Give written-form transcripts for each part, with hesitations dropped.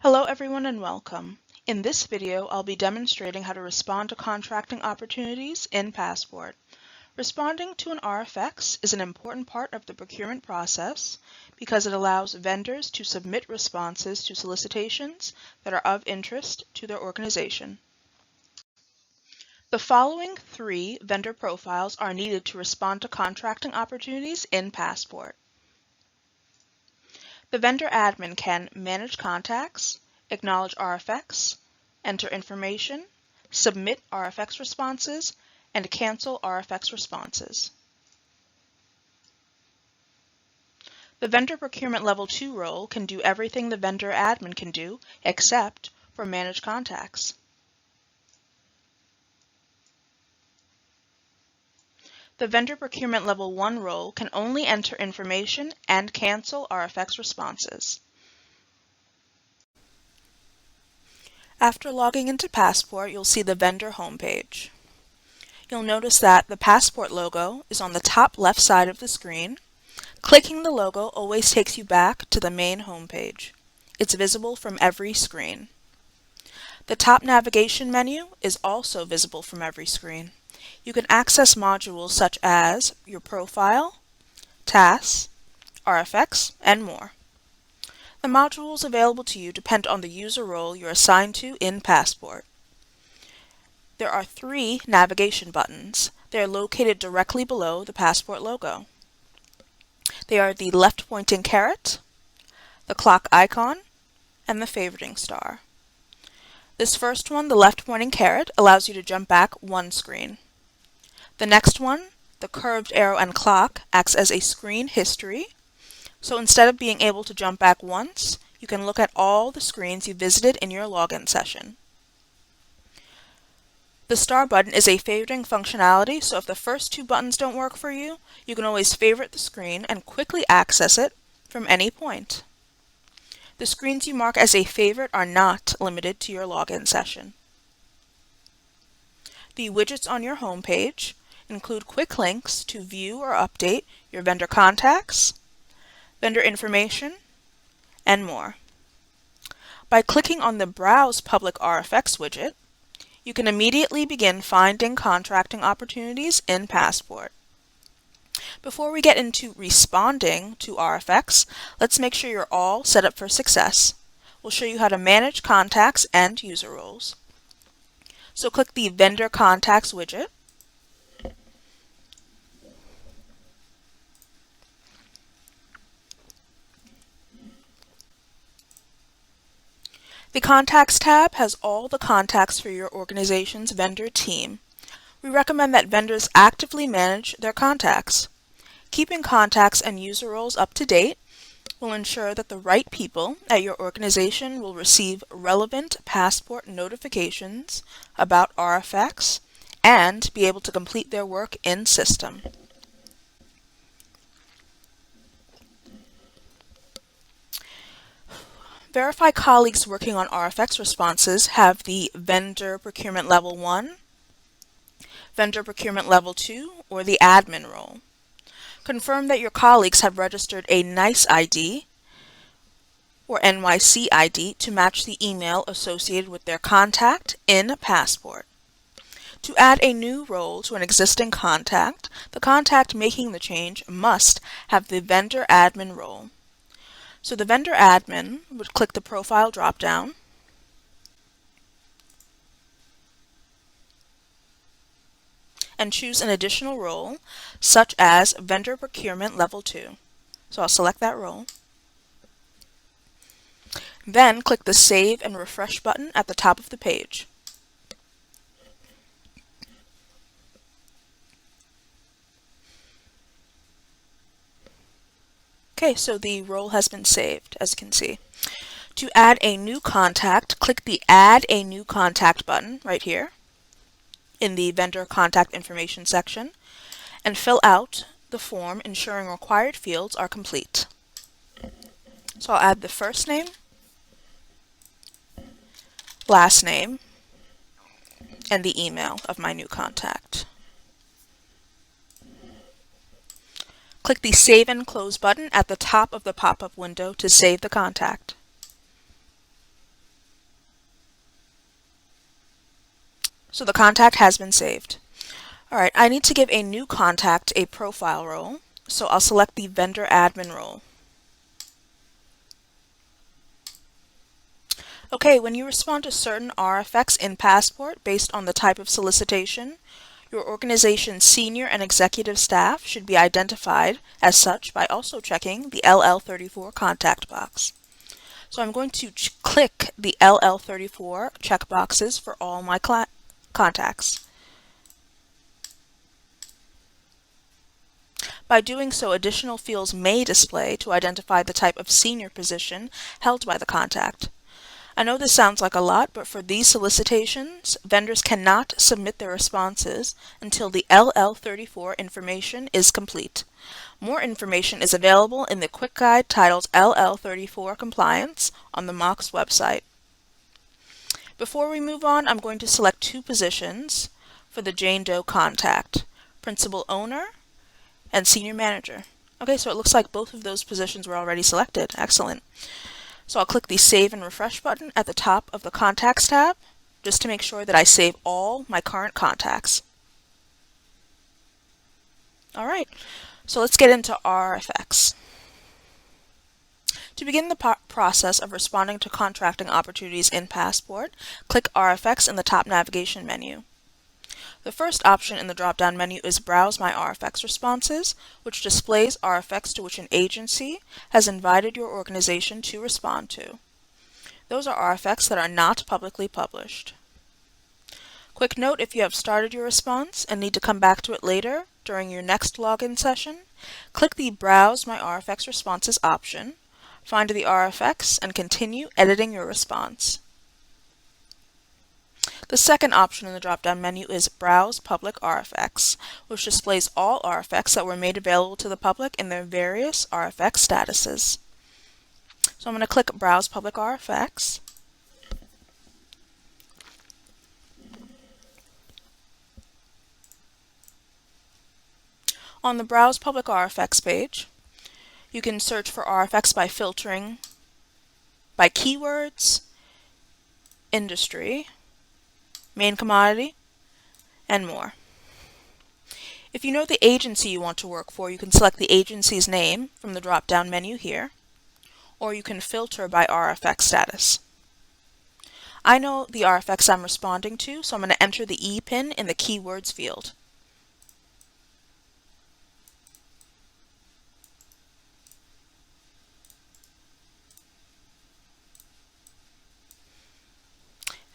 Hello everyone and welcome. In this video, I'll be demonstrating how to respond to contracting opportunities in Passport. Responding to an RFX is an important part of the procurement process because it allows vendors to submit responses to solicitations that are of interest to their organization. The following 3 vendor profiles are needed to respond to contracting opportunities in Passport. The vendor admin can manage contacts, acknowledge RFX, enter information, submit RFX responses, and cancel RFX responses. The Vendor Procurement Level 2 role can do everything the vendor admin can do except for manage contacts. The Vendor Procurement Level 1 role can only enter information and cancel RFX responses. After logging into Passport, you'll see the vendor homepage. You'll notice that the Passport logo is on the top left side of the screen. Clicking the logo always takes you back to the main homepage. It's visible from every screen. The top navigation menu is also visible from every screen. You can access modules such as your profile, tasks, RFX, and more. The modules available to you depend on the user role you're assigned to in Passport. There are 3 navigation buttons. They are located directly below the Passport logo. They are the left-pointing caret, the clock icon, and the favoriting star. This first one, the left-pointing caret, allows you to jump back 1 screen. The next one, the curved arrow and clock, acts as a screen history. So instead of being able to jump back once, you can look at all the screens you visited in your login session. The star button is a favoriting functionality, so if the first 2 buttons don't work for you, you can always favorite the screen and quickly access it from any point. The screens you mark as a favorite are not limited to your login session. The widgets on your homepage include quick links to view or update your vendor contacts, vendor information, and more. By clicking on the Browse Public RFX widget, you can immediately begin finding contracting opportunities in Passport. Before we get into responding to RFX, let's make sure you're all set up for success. We'll show you how to manage contacts and user roles. So click the Vendor Contacts widget. The Contacts tab has all the contacts for your organization's vendor team. We recommend that vendors actively manage their contacts. Keeping contacts and user roles up to date will ensure that the right people at your organization will receive relevant Passport notifications about RFX and be able to complete their work in system. Verify colleagues working on RFX responses have the Vendor Procurement Level 1, Vendor Procurement Level 2, or the Admin role. Confirm that your colleagues have registered a NICE ID or NYC ID to match the email associated with their contact in Passport. To add a new role to an existing contact, the contact making the change must have the Vendor Admin role. So the vendor admin would click the profile drop-down and choose an additional role, such as Vendor Procurement Level 2. So I'll select that role. Then click the Save and Refresh button at the top of the page. Okay, so the role has been saved, as you can see. To add a new contact, click the Add a New Contact button right here in the Vendor Contact Information section and fill out the form ensuring required fields are complete. So I'll add the first name, last name, and the email of my new contact. Click the Save and Close button at the top of the pop-up window to save the contact. So the contact has been saved. Alright, I need to give a new contact a profile role, so I'll select the vendor admin role. Okay, when you respond to certain RFX in Passport based on the type of solicitation, your organization's senior and executive staff should be identified as such by also checking the LL34 contact box. So I'm going to click the LL34 checkboxes for all my contacts. By doing so, additional fields may display to identify the type of senior position held by the contact. I know this sounds like a lot, but for these solicitations, vendors cannot submit their responses until the LL34 information is complete. More information is available in the quick guide titled LL34 Compliance on the MOCS website. Before we move on, I'm going to select two positions for the Jane Doe contact, Principal Owner and Senior Manager. Okay, so it looks like both of those positions were already selected. Excellent. So I'll click the Save and Refresh button at the top of the Contacts tab, just to make sure that I save all my current contacts. Alright, so let's get into RFX. To begin the process of responding to contracting opportunities in Passport, click RFX in the top navigation menu. The first option in the drop-down menu is Browse My RFX Responses, which displays RFX to which an agency has invited your organization to respond to. Those are RFX that are not publicly published. Quick note, if you have started your response and need to come back to it later during your next login session, click the Browse My RFX Responses option, find the RFX, and continue editing your response. The second option in the drop-down menu is Browse Public RFX, which displays all RFX that were made available to the public in their various RFX statuses. So I'm going to click Browse Public RFX. On the Browse Public RFX page, you can search for RFX by filtering by keywords, industry, main commodity, and more. If you know the agency you want to work for, you can select the agency's name from the drop-down menu here, or you can filter by RFX status. I know the RFX I'm responding to, so I'm going to enter the EPIN in the Keywords field.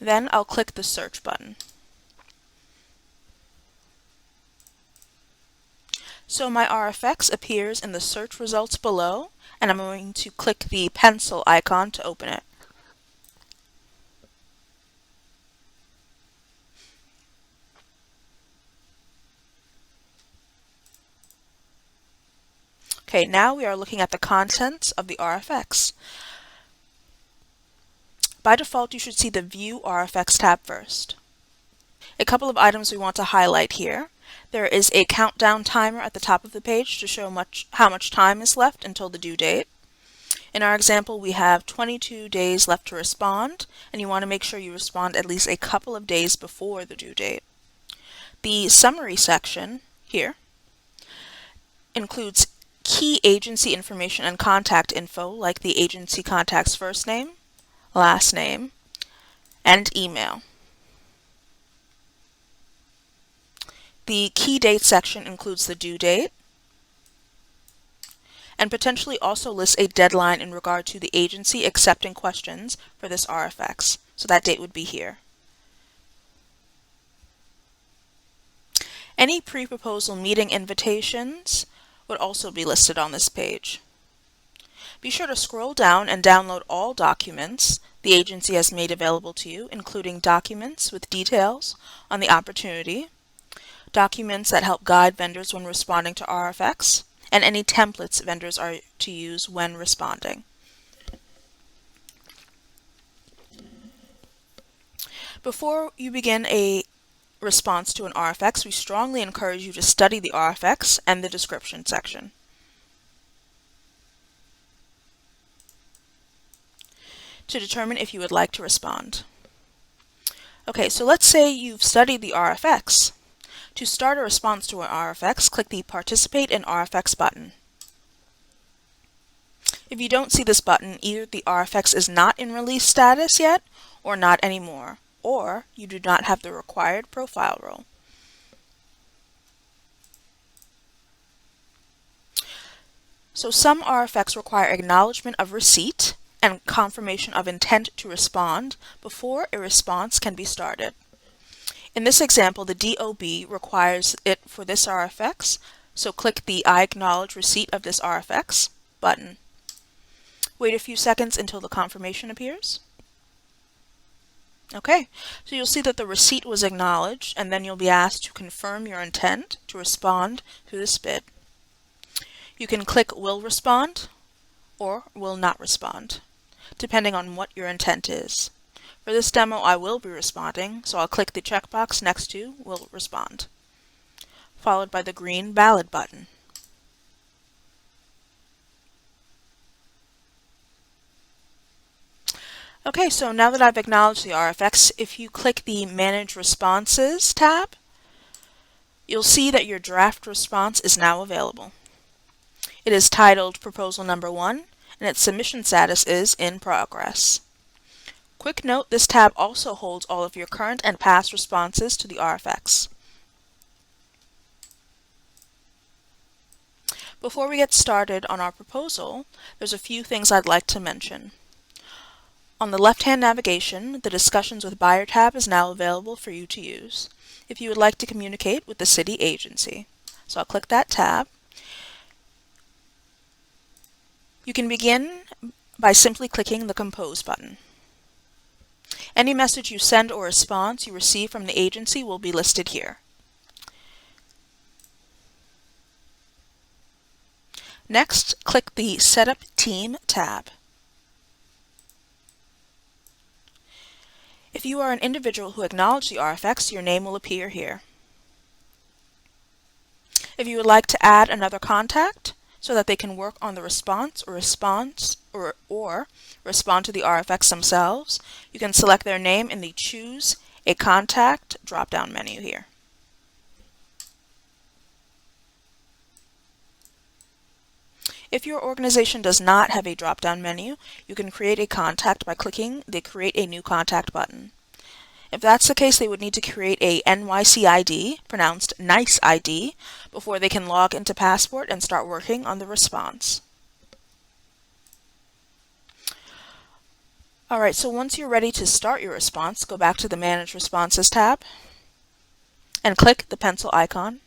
Then I'll click the Search button. So my RFX appears in the search results below, and I'm going to click the pencil icon to open it. Okay, now we are looking at the contents of the RFX. By default, you should see the View RFX tab first. A couple of items we want to highlight here. There is a countdown timer at the top of the page to show how much time is left until the due date. In our example, we have 22 days left to respond, and you want to make sure you respond at least a couple of days before the due date. The summary section here includes key agency information and contact info, like the agency contact's first name, last name, and email. The key date section includes the due date and potentially also lists a deadline in regard to the agency accepting questions for this RFX. So that date would be here. Any pre-proposal meeting invitations would also be listed on this page. Be sure to scroll down and download all documents the agency has made available to you, including documents with details on the opportunity, documents that help guide vendors when responding to RFX, and any templates vendors are to use when responding. Before you begin a response to an RFX, we strongly encourage you to study the RFX and the description section. To determine if you would like to respond. Okay, so let's say you've studied the RFX. To start a response to an RFX, click the Participate in RFX button. If you don't see this button, either the RFX is not in release status yet, or not anymore, or you do not have the required profile role. So some RFX require acknowledgement of receipt and confirmation of intent to respond before a response can be started. In this example, the DOB requires it for this RFX, so click the I acknowledge receipt of this RFX button. Wait a few seconds until the confirmation appears. Okay, so you'll see that the receipt was acknowledged, and then you'll be asked to confirm your intent to respond to this bid. You can click Will Respond or Will Not Respond, depending on what your intent is. For this demo, I will be responding, so I'll click the checkbox next to Will Respond, followed by the green Valid button. Okay, so now that I've acknowledged the RFX, if you click the Manage Responses tab, you'll see that your draft response is now available. It is titled Proposal Number 1, and its submission status is in progress. Quick note, this tab also holds all of your current and past responses to the RFX. Before we get started on our proposal, there's a few things I'd like to mention. On the left-hand navigation, the Discussions with Buyer tab is now available for you to use if you would like to communicate with the city agency. So I'll click that tab. You can begin by simply clicking the Compose button. Any message you send or response you receive from the agency will be listed here. Next, click the Setup Team tab. If you are an individual who acknowledged the RFX, your name will appear here. If you would like to add another contact so that they can work on the response or respond to the RFX themselves, you can select their name in the Choose a Contact drop-down menu here. If your organization does not have a drop-down menu, you can create a contact by clicking the Create a New Contact button. If that's the case, they would need to create a NYC ID, pronounced NICE ID, before they can log into Passport and start working on the response. Alright, so once you're ready to start your response, go back to the Manage Responses tab and click the pencil icon.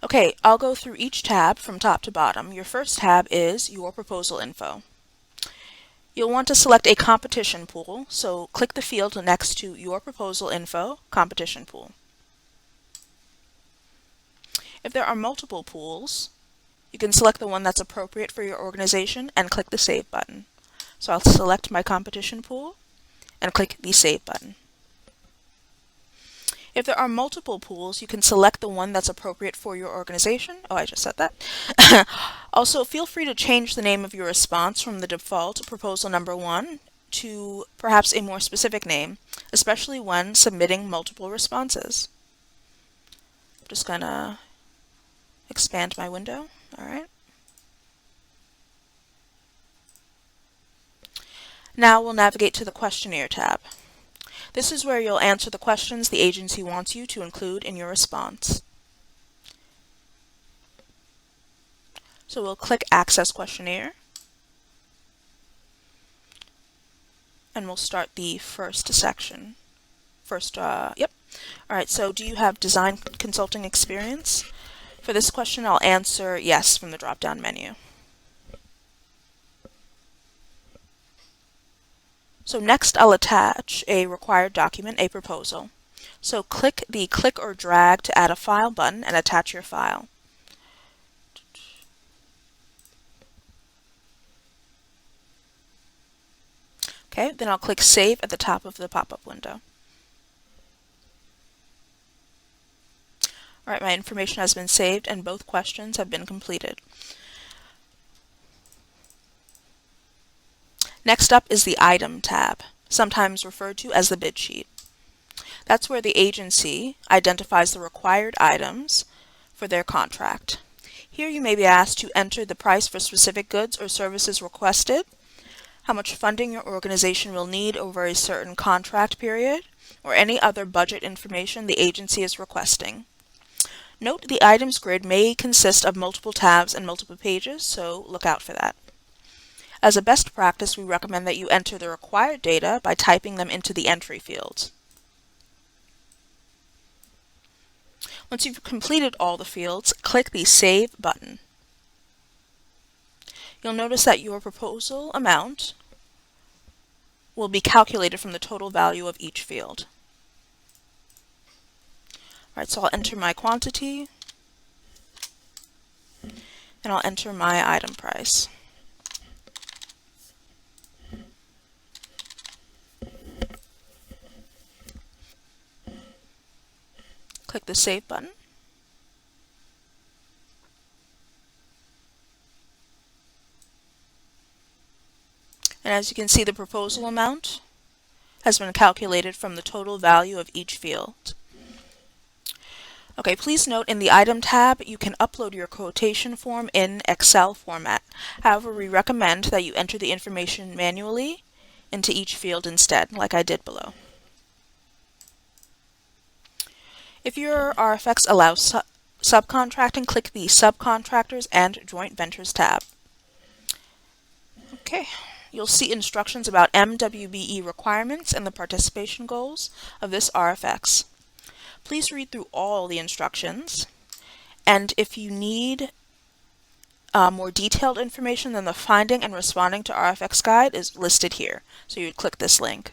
Okay, I'll go through each tab from top to bottom. Your first tab is Your Proposal Info. You'll want to select a competition pool, so click the field next to Your Proposal Info, Competition Pool. If there are multiple pools, you can select the one that's appropriate for your organization and click the Save button. So I'll select my competition pool and click the Save button. If there are multiple pools, you can select the one that's appropriate for your organization. Oh, I just said that. Also, feel free to change the name of your response from the default Proposal Number 1 to perhaps a more specific name, especially when submitting multiple responses. I'm just gonna expand my window. All right. Now we'll navigate to the Questionnaire tab. This is where you'll answer the questions the agency wants you to include in your response. So we'll click Access Questionnaire, and we'll start the first section. Yep. All right, so do you have design consulting experience? For this question, I'll answer yes from the drop-down menu. So next, I'll attach a required document, a proposal. So click the Click or Drag to add a file button and attach your file. Okay, then I'll click Save at the top of the pop-up window. Alright, my information has been saved and both questions have been completed. Next up is the Item tab, sometimes referred to as the bid sheet. That's where the agency identifies the required items for their contract. Here you may be asked to enter the price for specific goods or services requested, how much funding your organization will need over a certain contract period, or any other budget information the agency is requesting. Note the items grid may consist of multiple tabs and multiple pages, so look out for that. As a best practice, we recommend that you enter the required data by typing them into the entry fields. Once you've completed all the fields, click the Save button. You'll notice that your proposal amount will be calculated from the total value of each field. Alright, so I'll enter my quantity, and I'll enter my item price. Click the Save button. And as you can see, the proposal amount has been calculated from the total value of each field. Okay, please note in the Item tab, you can upload your quotation form in Excel format. However, we recommend that you enter the information manually into each field instead, like I did below. If your RFX allows subcontracting, click the Subcontractors and Joint Ventures tab. Okay, you'll see instructions about MWBE requirements and the participation goals of this RFX. Please read through all the instructions, and if you need more detailed information, then the Finding and Responding to RFX Guide is listed here, so you would click this link.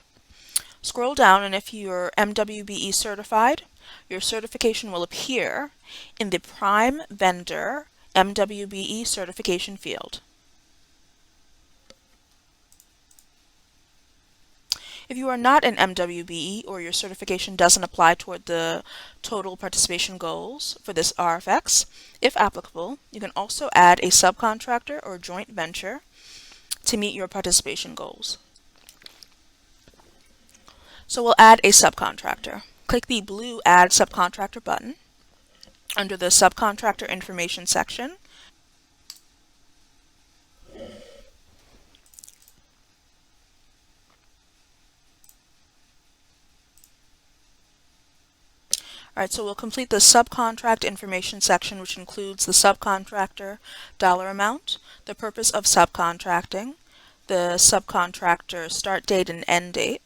Scroll down, and if you're MWBE certified, your certification will appear in the Prime Vendor MWBE certification field. If you are not an MWBE or your certification doesn't apply toward the total participation goals for this RFX, if applicable, you can also add a subcontractor or joint venture to meet your participation goals. So we'll add a subcontractor. Click the blue Add Subcontractor button under the Subcontractor Information section. Alright, so we'll complete the subcontract information section, which includes the subcontractor dollar amount, the purpose of subcontracting, the subcontractor start date and end date.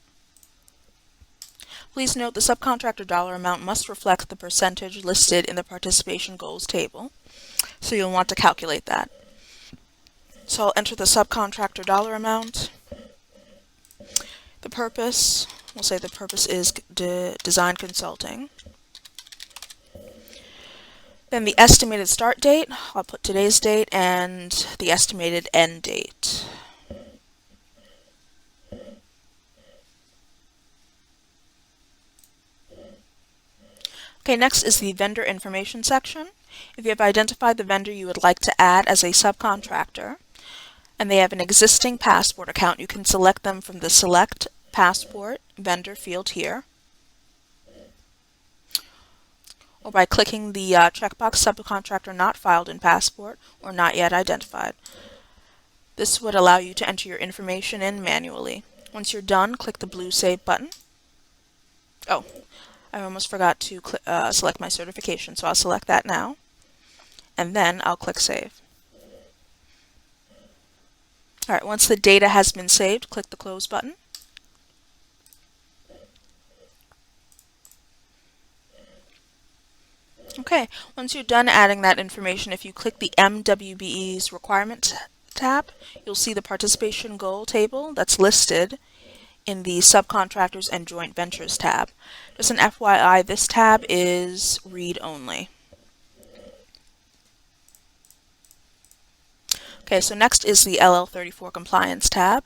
Please note the subcontractor dollar amount must reflect the percentage listed in the participation goals table, so you'll want to calculate that. So I'll enter the subcontractor dollar amount. The purpose, we'll say the purpose is design consulting. Then the estimated start date, I'll put today's date, and the estimated end date. Okay, next is the vendor information section. If you have identified the vendor you would like to add as a subcontractor, and they have an existing Passport account, you can select them from the Select Passport Vendor field here, or by clicking the checkbox Subcontractor not filed in Passport or not yet identified. This would allow you to enter your information in manually. Once you're done, click the blue Save button. Oh, I almost forgot to select my certification, so I'll select that now, and then I'll click Save. Alright, once the data has been saved, click the Close button. Okay, once you're done adding that information, if you click the MWBE's Requirements tab, you'll see the participation goal table that's listed in the Subcontractors and Joint Ventures tab. Just an FYI, this tab is read only. Okay, so next is the LL34 Compliance tab.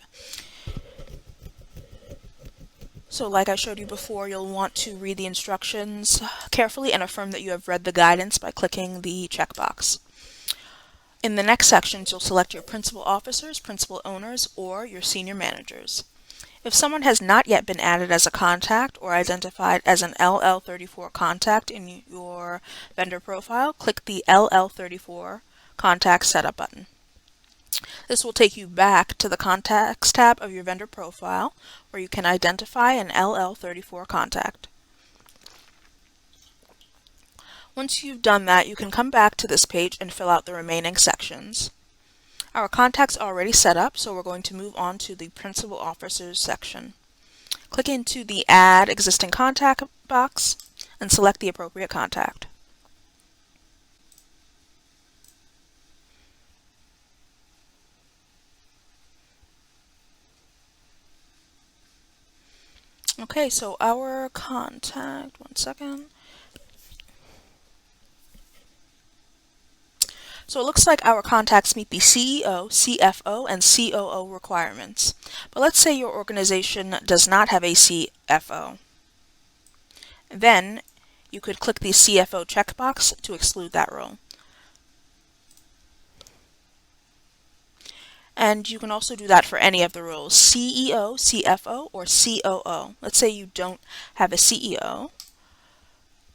So like I showed you before, you'll want to read the instructions carefully and affirm that you have read the guidance by clicking the checkbox. In the next sections, you'll select your principal officers, principal owners, or your senior managers. If someone has not yet been added as a contact or identified as an LL34 contact in your vendor profile, click the LL34 Contact Setup button. This will take you back to the Contacts tab of your vendor profile, where you can identify an LL34 contact. Once you've done that, you can come back to this page and fill out the remaining sections. Our contact's already set up, so we're going to move on to the Principal Officers section. Click into the Add Existing Contact box and select the appropriate contact. Okay, so our contact, one second. So it looks like our contacts meet the CEO, CFO, and COO requirements. But let's say your organization does not have a CFO. Then you could click the CFO checkbox to exclude that role. And you can also do that for any of the roles, CEO, CFO, or COO. Let's say you don't have a CEO,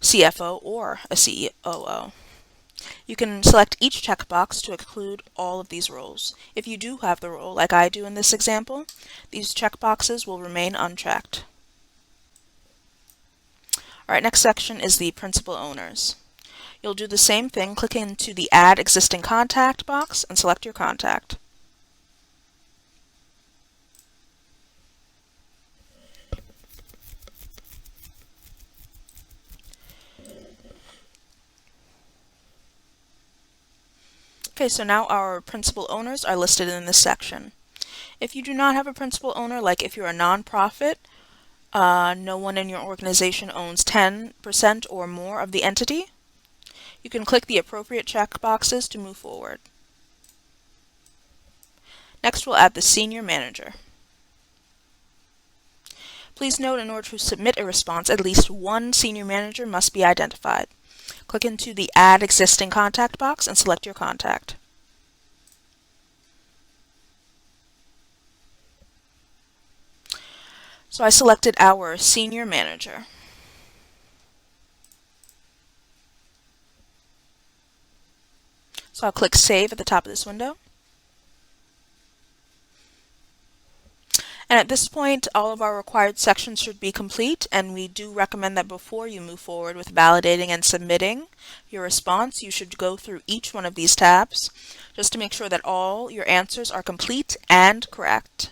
CFO, or a COO. You can select each checkbox to include all of these roles. If you do have the role, like I do in this example, these checkboxes will remain unchecked. Alright, next section is the principal owners. You'll do the same thing, click into the Add Existing Contact box and select your contact. Okay, so now our principal owners are listed in this section. If you do not have a principal owner, like if you're a nonprofit, no one in your organization owns 10% or more of the entity, you can click the appropriate checkboxes to move forward. Next, we'll add the senior manager. Please note, in order to submit a response, at least one senior manager must be identified. Click into the Add Existing Contact box and select your contact. So I selected our senior manager. So I'll click Save at the top of this window. And at this point, all of our required sections should be complete, and we do recommend that before you move forward with validating and submitting your response, you should go through each one of these tabs just to make sure that all your answers are complete and correct.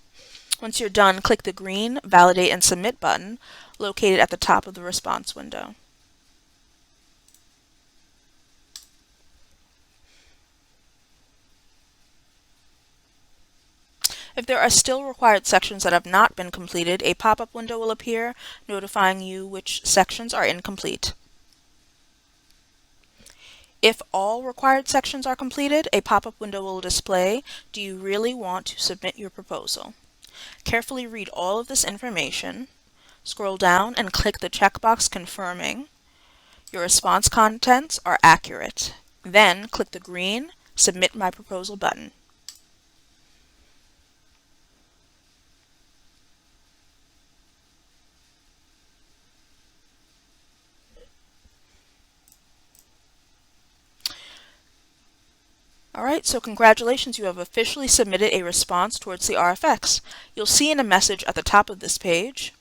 Once you're done, click the green Validate and Submit button located at the top of the response window. If there are still required sections that have not been completed, a pop-up window will appear notifying you which sections are incomplete. If all required sections are completed, a pop-up window will display, "Do you really want to submit your proposal?" Carefully read all of this information, scroll down and click the checkbox confirming your response contents are accurate. Then click the green Submit My Proposal button. Alright, so congratulations, you have officially submitted a response towards the RFX. You'll see in a message at the top of this page,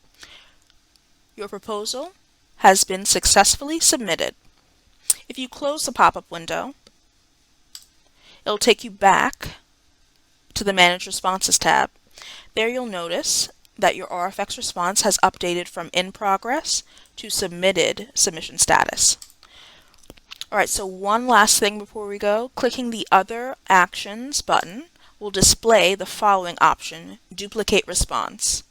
your proposal has been successfully submitted. If you close the pop-up window, it'll take you back to the Manage Responses tab. There you'll notice that your RFX response has updated from in progress to submitted submission status. Alright, so one last thing before we go. Clicking the Other Actions button will display the following option, Duplicate Response.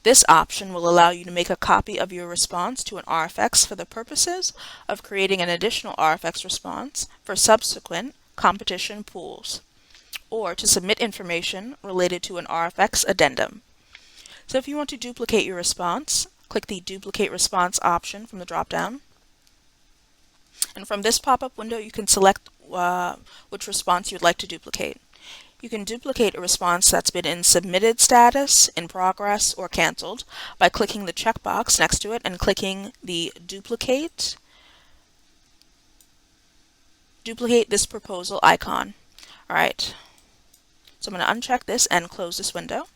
This option will allow you to make a copy of your response to an RFX for the purposes of creating an additional RFX response for subsequent competition pools, or to submit information related to an RFX addendum. So if you want to duplicate your response, click the Duplicate Response option from the drop-down. And from this pop-up window, you can select which response you'd like to duplicate. You can duplicate a response that's been in submitted status, in progress, or canceled by clicking the checkbox next to it and clicking the Duplicate this proposal icon. Alright, so I'm going to uncheck this and close this window.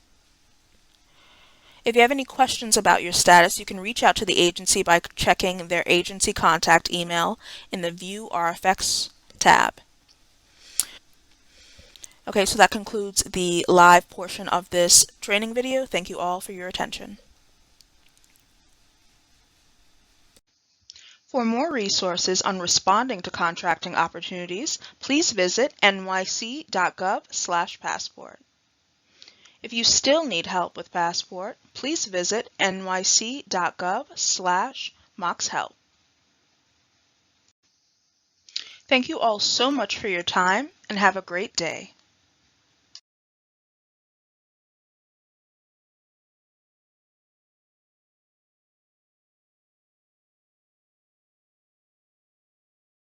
If you have any questions about your status, you can reach out to the agency by checking their agency contact email in the View RFX tab. Okay, so that concludes the live portion of this training video. Thank you all for your attention. For more resources on responding to contracting opportunities, please visit nyc.gov/passport. If you still need help with Passport, please visit nyc.gov/moxhelp. Thank you all so much for your time and have a great day.